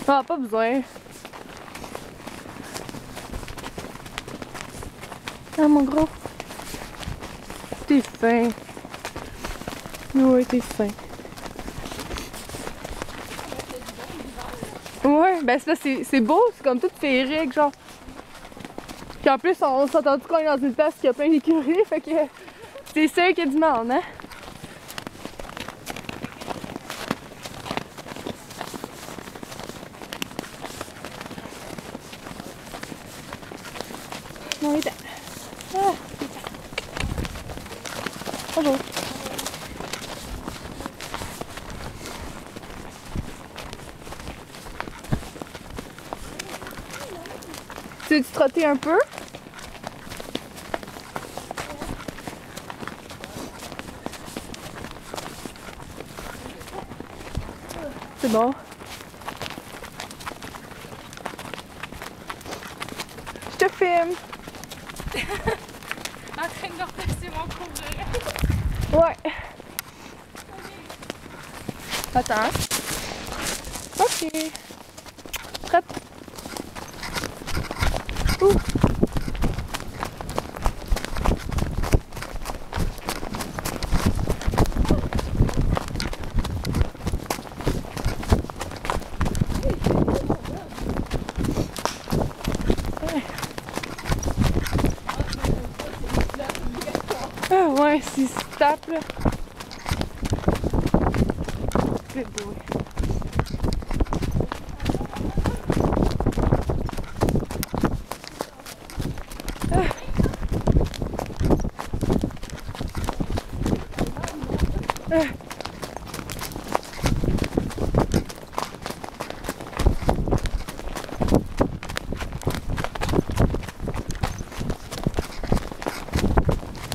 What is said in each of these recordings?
Ah, pas besoin. Ah, mon gros. T'es fin. Ouais, t'es fin. Ouais, ben c'est beau, c'est comme tout féerique, genre. Puis en plus, on s'entend qu'on est dans une place qui a plein d'écuries, fait que c'est sûr qu'il y a du monde, hein? Bon, il est temps. Ah, il est temps. Bonjour. Tu veux-tu trotter un peu? C'est bon. Je te filme. En train de repasser mon cours de Ouais. Attends. Ok. Prête? Ouh. Ah ouais, s'il se tape là. Good boy.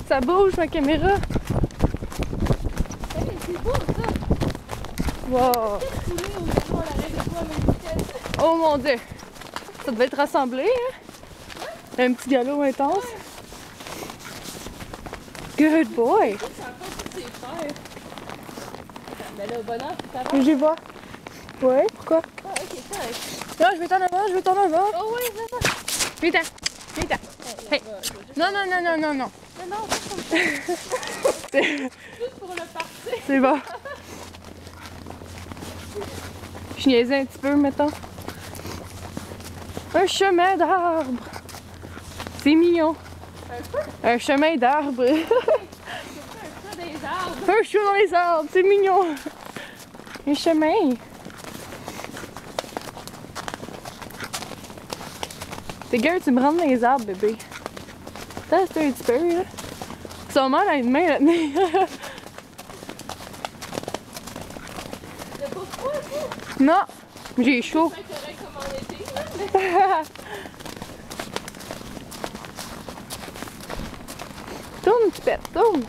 Ça bouge ma caméra. Hey, c'est beau ça! Wow. Rouler au métro à l'arrêt de toi à même vitesse. Oh mon dieu. Ça devait être rassemblé, hein? Un petit galop intense. Good boy. Ça a pas tous ses frères. Ben là, bonheur, tu t'avances. J'y vois. Ouais, pourquoi? Ah, ok, correct. Non, je vais t'en avant, je vais t'en avant. Oh oui, c'est ça. Viens-t'en. Viens-t'en. Hey. Non, non, non, non, non, non. Non, non, c'est comme ça. C'est Juste pour le partir. c'est bon. Je niaisais un petit peu, mettons. Un chemin d'arbres. C'est mignon. Un peu. Un chemin d'arbres. Un chat des arbres. Un chou dans les arbres, c'est mignon. Un chemin. T'es gueule, tu me rentres dans les arbres, bébé. Attends, c'est un petit peu, là. Ça mal à une main, là. T'as pas froid, toi? Non, j'ai chaud. C'est correct comme en été, là. Tourne, tu pètes, tourne.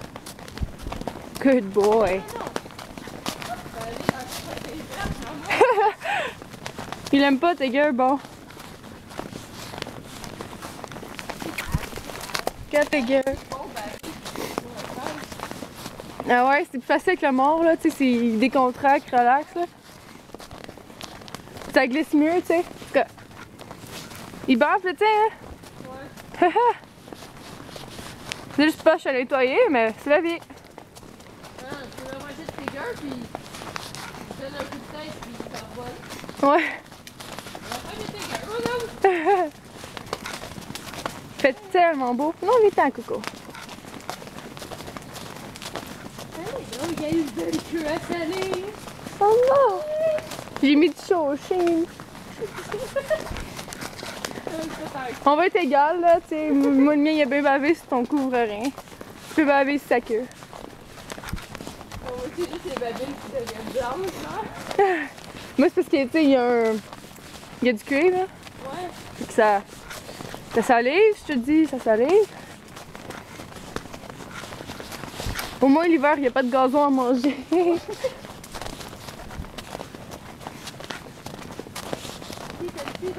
Good boy. Il aime pas tes gueules, bon. Regarde tes gueules. Ah ouais, c'est plus facile avec le mort, là. Tu sais, il décontracte, relax, là. Ça glisse mieux, tu sais. En tout cas, il baffe, là, tu sais, hein. Ouais. C'est juste poche à nettoyer, mais c'est la vie. Tu veux manger de tes gueules, puis tu donnes un coup de tête, puis tu t'envoles. Ouais. Manger tes gueules, madame. Fait tellement beau. Non, il est temps, Coco. Oh, il y a eu de queue à saler. Oh non! J'ai mis du chaud au chien. On va être égal, là, tu sais. Moi, le mien, il a bien bavé sur ton couvre-rien. Tu peux baver sur sa queue. On va aussi juste les babines qui deviennent blanches, là. Moi, c'est parce que, tu sais, il y a un... Il y a du cuir, là. Ouais. Fait que ça salive, je te dis, ça salive. Au moins, l'hiver, il n'y a pas de gazon à manger. T'as-tu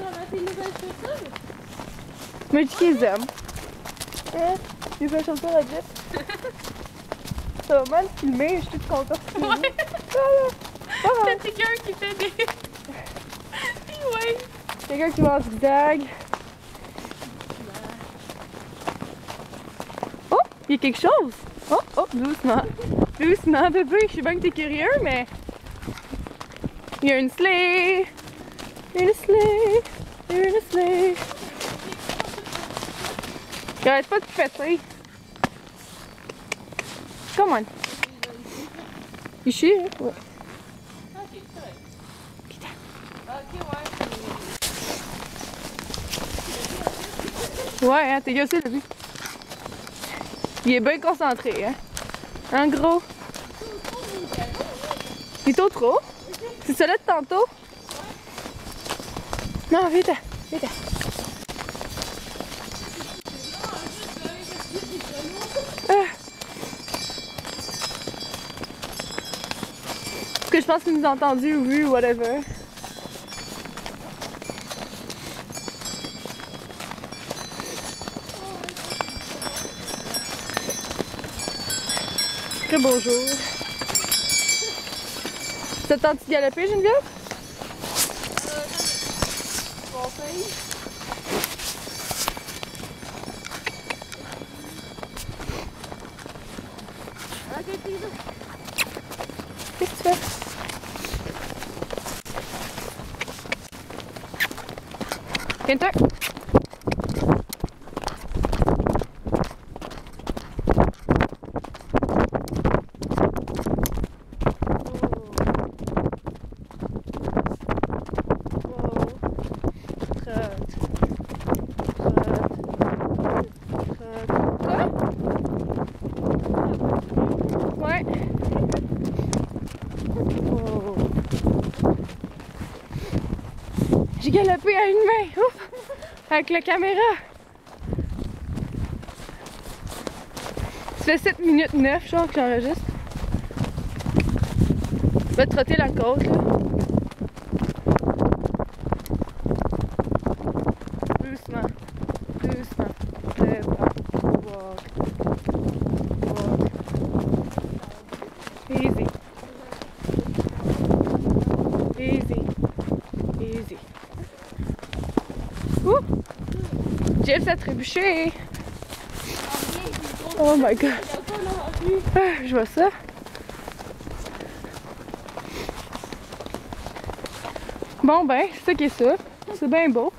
ramassé une nouvelle chaussure? Mais tu qu'ils aiment. Les nouvelles chaussures à Jeff. Ça va mal filmer, je suis toute contente. Ouais. Ah, T'as quelqu'un qui fait des Ouais. Quelqu'un qui va en zigzag. Oh, il y a quelque chose. Oh, oh, doucement. Doucement, bébé. Je sais bien que t'es curieux, mais... Il y a une sleigh. Une sleigh. Une sleigh. J'arrête pas de péter. Come on. Ici, hein? Ouais. Ok, c'est vrai. Ok, ouais. Ouais, hein, t'es gossé, lui. Il est bien concentré, hein. En gros. Il est au trop? C'est celui de tantôt? Non, vite, vite. Parce que je pense qu'il nous a entendu ou vu ou whatever. Très beau jour. Ça te tente de galoper, Geneviève? Conseil. Ok, t'es là. Qu'est-ce que tu fais? Viens-toi! Ouais. Oh. J'ai galopé à une main. Ouf. Avec la caméra. Ça fait 7 minutes 9, genre, que j'enregistre. Je vais trotter la côte, là. Doucement. Doucement. Très bas. Walk. Walk. Easy. Easy. Easy. Ouh! Jeff s'est trébuché. Oh my god. Ah, je vois ça. Bon ben, c'est ça qui est ça. C'est bien beau.